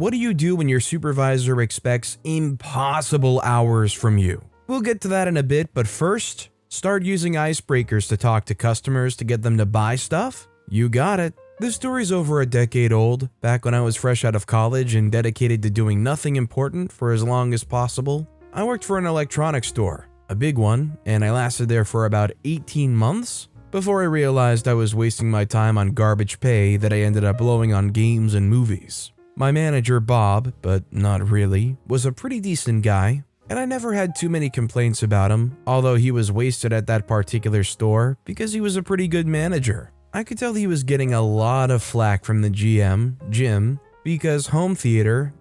What do you do when your supervisor expects impossible hours from you? We'll get to that in a bit, but first, start using icebreakers to talk to customers to get them to buy stuff? You got it. This story's over a decade old, back when I was fresh out of college and dedicated to doing nothing important for as long as possible. I worked for an electronics store, a big one, and I lasted there for about 18 months before I realized I was wasting my time on garbage pay that I ended up blowing on games and movies. My manager, Bob, but not really, was a pretty decent guy, and I never had too many complaints about him, although he was wasted at that particular store because he was a pretty good manager. I could tell he was getting a lot of flack from the GM, Jim, because home theater,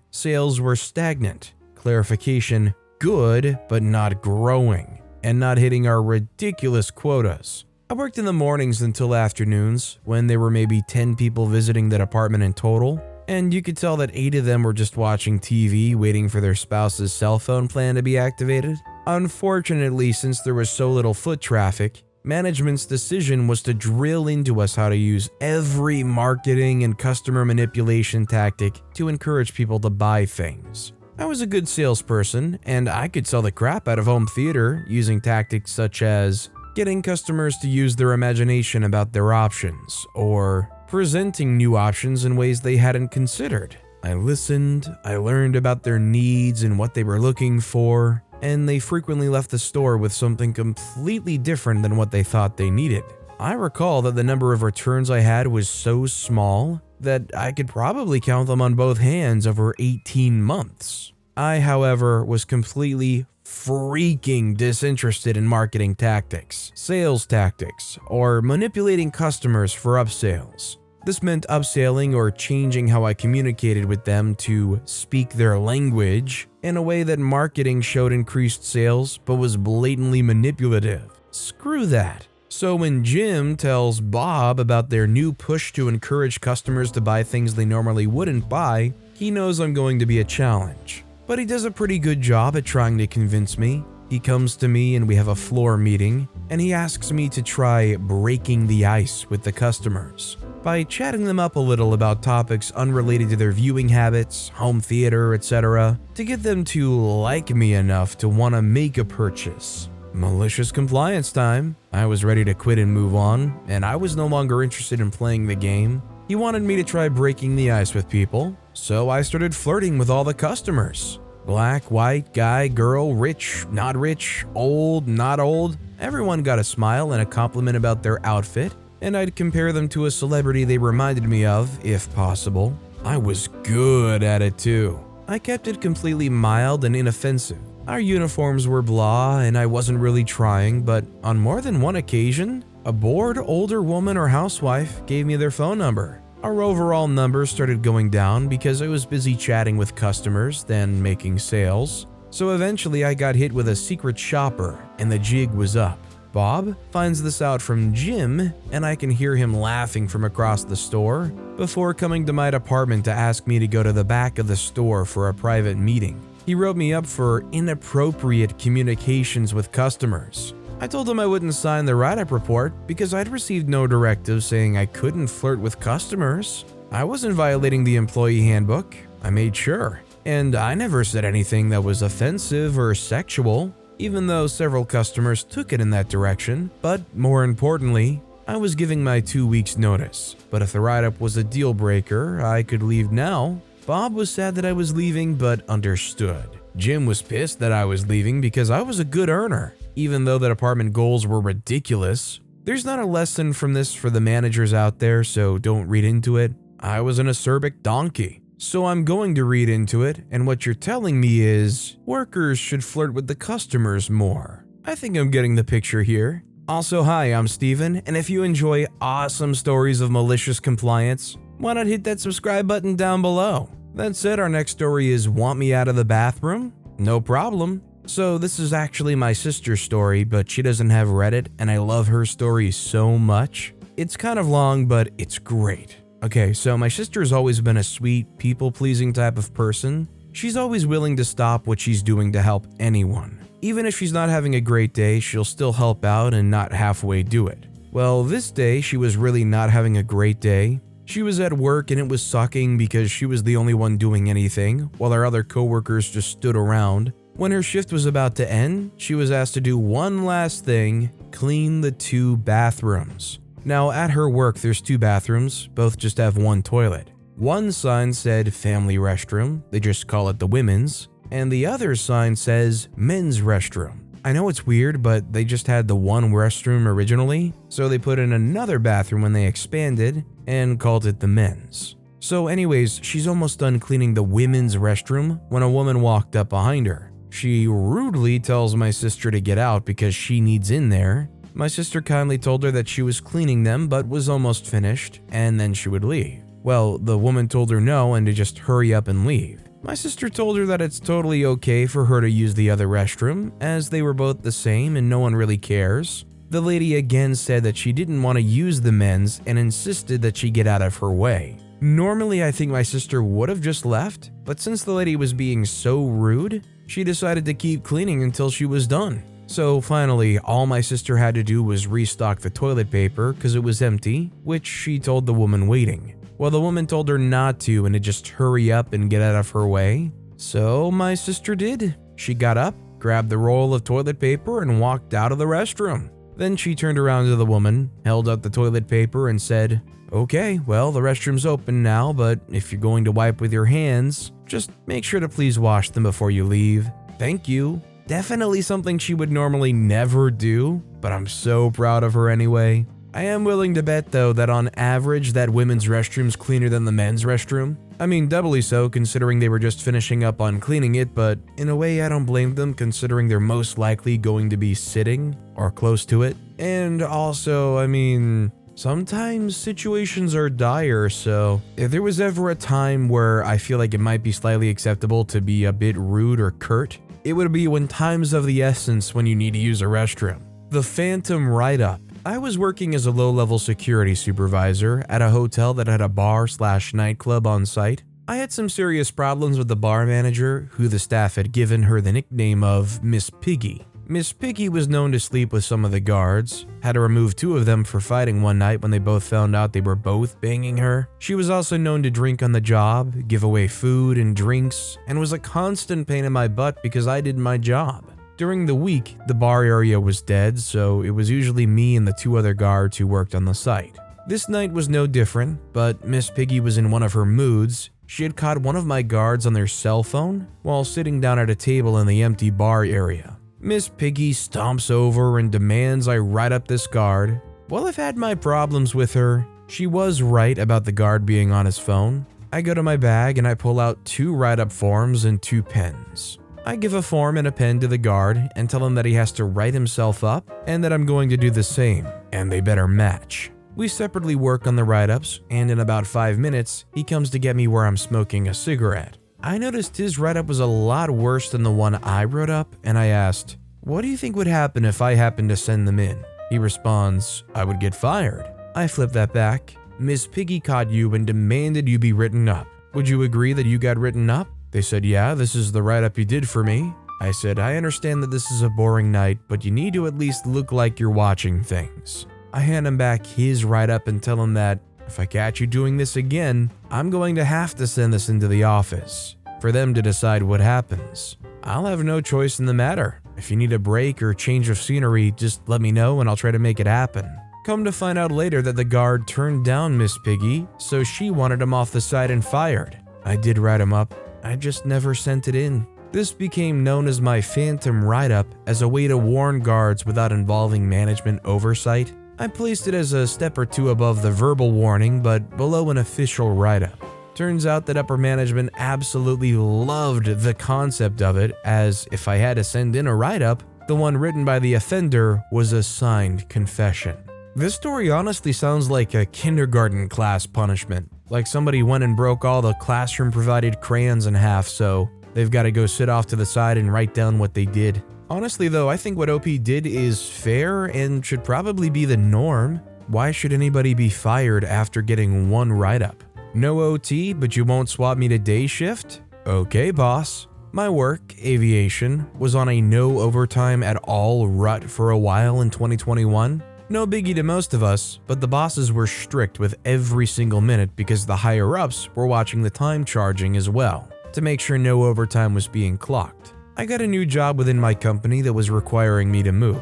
sales were stagnant. Clarification, good, but not growing, and not hitting our ridiculous quotas. I worked in the mornings until afternoons, when there were maybe 10 people visiting the department in total, and you could tell that 8 of them were just watching TV waiting for their spouse's cell phone plan to be activated. Unfortunately, since there was so little foot traffic, management's decision was to drill into us how to use every marketing and customer manipulation tactic to encourage people to buy things. I was a good salesperson, and I could sell the crap out of home theater using tactics such as getting customers to use their imagination about their options, or presenting new options in ways they hadn't considered. I listened, I learned about their needs and what they were looking for, and they frequently left the store with something completely different than what they thought they needed. I recall that the number of returns I had was so small that I could probably count them on both hands over 18 months. I, however, was completely freaking disinterested in marketing tactics, sales tactics, or manipulating customers for upsells. This meant upselling or changing how I communicated with them to speak their language in a way that marketing showed increased sales but was blatantly manipulative. Screw that. So when Jim tells Bob about their new push to encourage customers to buy things they normally wouldn't buy, he knows I'm going to be a challenge. But he does a pretty good job at trying to convince me. He comes to me and we have a floor meeting, and he asks me to try breaking the ice with the customers by chatting them up a little about topics unrelated to their viewing habits, home theater, etc., to get them to like me enough to want to make a purchase. Malicious compliance time. I was ready to quit and move on, and I was no longer interested in playing the game. He wanted me to try breaking the ice with people, so I started flirting with all the customers. Black, white, guy, girl, rich, not rich, old, not old. Everyone got a smile and a compliment about their outfit, and I'd compare them to a celebrity they reminded me of, if possible. I was good at it too. I kept it completely mild and inoffensive. Our uniforms were blah, and I wasn't really trying, but on more than one occasion, a bored older woman or housewife gave me their phone number. Our overall numbers started going down because I was busy chatting with customers than making sales. So eventually I got hit with a secret shopper, and the jig was up. Bob finds this out from Jim, and I can hear him laughing from across the store before coming to my department to ask me to go to the back of the store for a private meeting. He wrote me up for inappropriate communications with customers. I told him I wouldn't sign the write-up report because I'd received no directive saying I couldn't flirt with customers. I wasn't violating the employee handbook, I made sure, and I never said anything that was offensive or sexual, even though several customers took it in that direction. But more importantly, I was giving my 2 weeks notice, but if the write-up was a deal breaker, I could leave now. Bob was sad that I was leaving, but understood. Jim was pissed that I was leaving because I was a good earner, even though the department goals were ridiculous. There's not a lesson from this for the managers out there, so don't read into it. I was an acerbic donkey, so I'm going to read into it, and what you're telling me is workers should flirt with the customers more. I think I'm getting the picture here. Also, hi, I'm Steven, and if you enjoy awesome stories of malicious compliance, why not hit that subscribe button down below? That said, our next story is Want Me Out of the Bathroom? No problem. So this is actually my sister's story, but she doesn't have Reddit, and I love her story so much. It's kind of long, but it's great. Okay, so my sister's always been a sweet, people-pleasing type of person. She's always willing to stop what she's doing to help anyone. Even if she's not having a great day, she'll still help out and not halfway do it. Well, this day she was really not having a great day, She was at work and it was sucking because she was the only one doing anything, while our other coworkers just stood around. When her shift was about to end, she was asked to do one last thing: clean the 2 bathrooms. Now, at her work, there's 2 bathrooms, both just have 1 toilet. One sign said family restroom, they just call it the women's, and the other sign says men's restroom. I know it's weird, but they just had the one restroom originally, so they put in another bathroom when they expanded and called it the men's. So anyways, she's almost done cleaning the women's restroom when a woman walked up behind her. She rudely tells my sister to get out because she needs in there. My sister kindly told her that she was cleaning them but was almost finished, and then she would leave. Well, the woman told her no and to just hurry up and leave. My sister told her that it's totally okay for her to use the other restroom, as they were both the same and no one really cares. The lady again said that she didn't want to use the men's and insisted that she get out of her way. Normally, I think my sister would have just left, but since the lady was being so rude, she decided to keep cleaning until she was done. So finally, all my sister had to do was restock the toilet paper because it was empty, which she told the woman waiting. Well, the woman told her not to and to just hurry up and get out of her way. So my sister did. She got up, grabbed the roll of toilet paper, and walked out of the restroom. Then she turned around to the woman, held out the toilet paper, and said, "Okay, well, the restroom's open now, but if you're going to wipe with your hands, just make sure to please wash them before you leave. Thank you." Definitely something she would normally never do, but I'm so proud of her anyway. I am willing to bet though that on average that women's restroom's cleaner than the men's restroom. I mean, doubly so considering they were just finishing up on cleaning it, but in a way I don't blame them considering they're most likely going to be sitting or close to it. And also, I mean, sometimes situations are dire, so if there was ever a time where I feel like it might be slightly acceptable to be a bit rude or curt, it would be when time's of the essence when you need to use a restroom. The phantom write-up. I was working as a low-level security supervisor at a hotel that had a bar/nightclub on site. I had some serious problems with the bar manager, who the staff had given her the nickname of Miss Piggy. Miss Piggy was known to sleep with some of the guards, had to remove 2 of them for fighting one night when they both found out they were both banging her. She was also known to drink on the job, give away food and drinks, and was a constant pain in my butt because I did my job. During the week, the bar area was dead, so it was usually me and the 2 other guards who worked on the site. This night was no different, but Miss Piggy was in one of her moods. She had caught one of my guards on their cell phone while sitting down at a table in the empty bar area. Miss Piggy stomps over and demands I write up this guard. While I've had my problems with her, she was right about the guard being on his phone. I go to my bag and I pull out 2 write-up forms and 2 pens. I give a form and a pen to the guard and tell him that he has to write himself up and that I'm going to do the same, and they better match. We separately work on the write-ups, and in about 5 minutes, he comes to get me where I'm smoking a cigarette. I noticed his write-up was a lot worse than the one I wrote up, and I asked, "What do you think would happen if I happened to send them in?" He responds, "I would get fired." I flip that back. "Miss Piggy caught you and demanded you be written up. Would you agree that you got written up?" They said, "Yeah, this is the write-up you did for me." I said, "I understand that this is a boring night, but you need to at least look like you're watching things." I hand him back his write-up and tell him that if I catch you doing this again, I'm going to have to send this into the office for them to decide what happens. I'll have no choice in the matter. If you need a break or change of scenery, just let me know and I'll try to make it happen. Come to find out later that the guard turned down Miss Piggy, so she wanted him off the site and fired. I did write him up. I just never sent it in. This became known as my phantom write-up as a way to warn guards without involving management oversight. I placed it as a step or 2 above the verbal warning, but below an official write-up. Turns out that upper management absolutely loved the concept of it, as if I had to send in a write-up, the one written by the offender was a signed confession. This story honestly sounds like a kindergarten class punishment. Like somebody went and broke all the classroom-provided crayons in half, so they've got to go sit off to the side and write down what they did. Honestly though, I think what OP did is fair and should probably be the norm. Why should anybody be fired after getting 1 write-up? No OT, but you won't swap me to day shift? Okay, boss. My work, aviation, was on a no overtime at all rut for a while in 2021. No biggie to most of us, but the bosses were strict with every single minute because the higher-ups were watching the time charging as well, to make sure no overtime was being clocked. I got a new job within my company that was requiring me to move.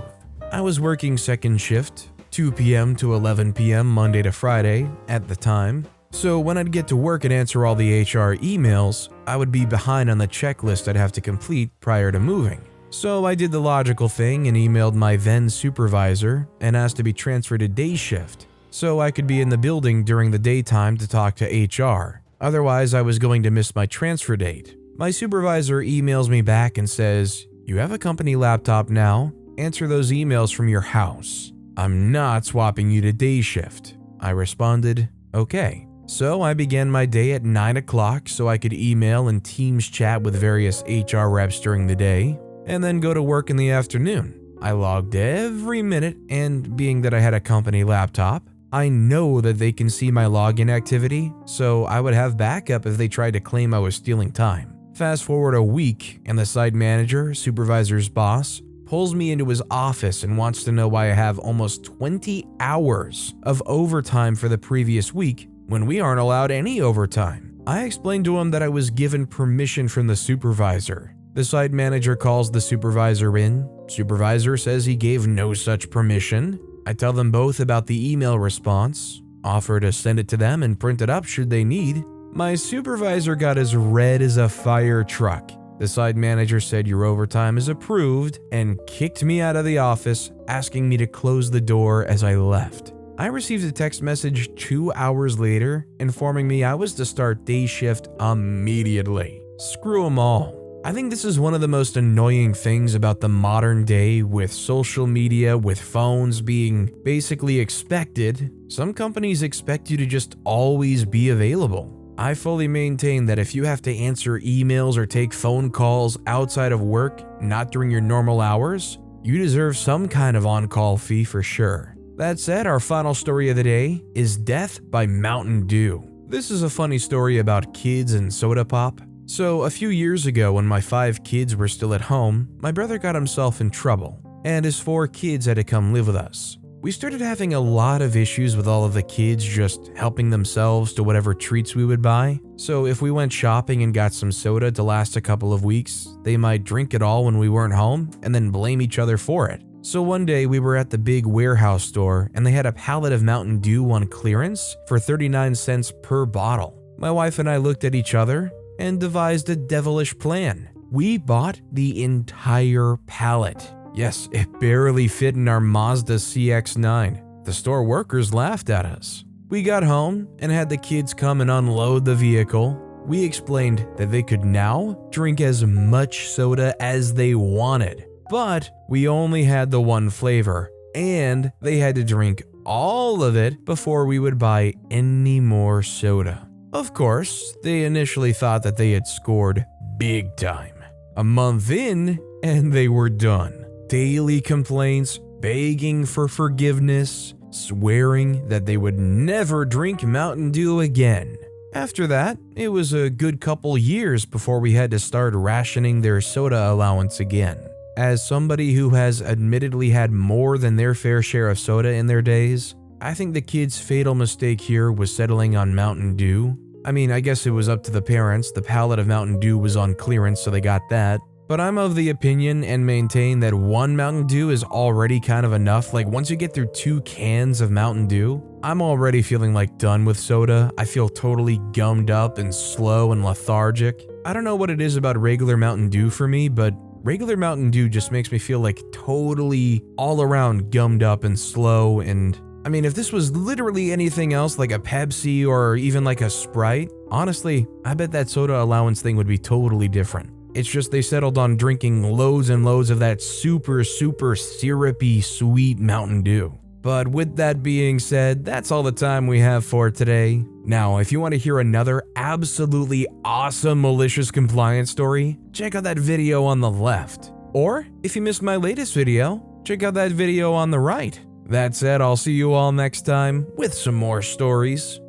I was working second shift, 2 p.m. to 11 p.m. Monday to Friday at the time, so when I'd get to work and answer all the HR emails, I would be behind on the checklist I'd have to complete prior to moving. So I did the logical thing and emailed my then supervisor and asked to be transferred to day shift, so I could be in the building during the daytime to talk to HR. Otherwise, I was going to miss my transfer date. My supervisor emails me back and says, "You have a company laptop now, answer those emails from your house. I'm not swapping you to day shift." I responded, "Okay." So I began my day at 9 o'clock so I could email and Teams chat with various HR reps during the day, and then go to work in the afternoon. I logged every minute, and being that I had a company laptop, I know that they can see my login activity, so I would have backup if they tried to claim I was stealing time. Fast forward a week, and the site manager, supervisor's boss, pulls me into his office and wants to know why I have almost 20 hours of overtime for the previous week when we aren't allowed any overtime. I explained to him that I was given permission from the supervisor. The site manager calls the supervisor in. Supervisor says he gave no such permission. I tell them both about the email response, offer to send it to them and print it up should they need. My supervisor got as red as a fire truck. The site manager said your overtime is approved and kicked me out of the office, asking me to close the door as I left. I received a text message 2 hours later informing me I was to start day shift immediately. Screw them all. I think this is one of the most annoying things about the modern day with social media, with phones being basically expected. Some companies expect you to just always be available. I fully maintain that if you have to answer emails or take phone calls outside of work, not during your normal hours, you deserve some kind of on-call fee for sure. That said, our final story of the day is Death by Mountain Dew. This is a funny story about kids and soda pop. So a few years ago when my 5 kids were still at home, my brother got himself in trouble, and his 4 kids had to come live with us. We started having a lot of issues with all of the kids just helping themselves to whatever treats we would buy. So if we went shopping and got some soda to last a couple of weeks, they might drink it all when we weren't home and then blame each other for it. So one day we were at the big warehouse store and they had a pallet of Mountain Dew on clearance for 39 cents per bottle. My wife and I looked at each other and devised a devilish plan. We bought the entire pallet. Yes, it barely fit in our Mazda CX-9. The store workers laughed at us. We got home and had the kids come and unload the vehicle. We explained that they could now drink as much soda as they wanted, but we only had the one flavor, and they had to drink all of it before we would buy any more soda. Of course, they initially thought that they had scored big time. A month in, and they were done. Daily complaints, begging for forgiveness, swearing that they would never drink Mountain Dew again. After that, it was a good couple years before we had to start rationing their soda allowance again. As somebody who has admittedly had more than their fair share of soda in their days, I think the kids' fatal mistake here was settling on Mountain Dew. I mean, I guess it was up to the parents. The pallet of Mountain Dew was on clearance, so they got that. But I'm of the opinion and maintain that one Mountain Dew is already kind of enough. Like once you get through 2 cans of Mountain Dew, I'm already feeling like done with soda. I feel totally gummed up and slow and lethargic. I don't know what it is about regular Mountain Dew for me, but regular Mountain Dew just makes me feel like totally all around gummed up and slow. And I mean, if this was literally anything else like a Pepsi or even like a Sprite, honestly, I bet that soda allowance thing would be totally different. It's just they settled on drinking loads and loads of that super syrupy sweet Mountain Dew. But with that being said, that's all the time we have for today. Now, if you want to hear another absolutely awesome malicious compliance story, check out that video on the left. Or if you missed my latest video, check out that video on the right. That said, I'll see you all next time with some more stories.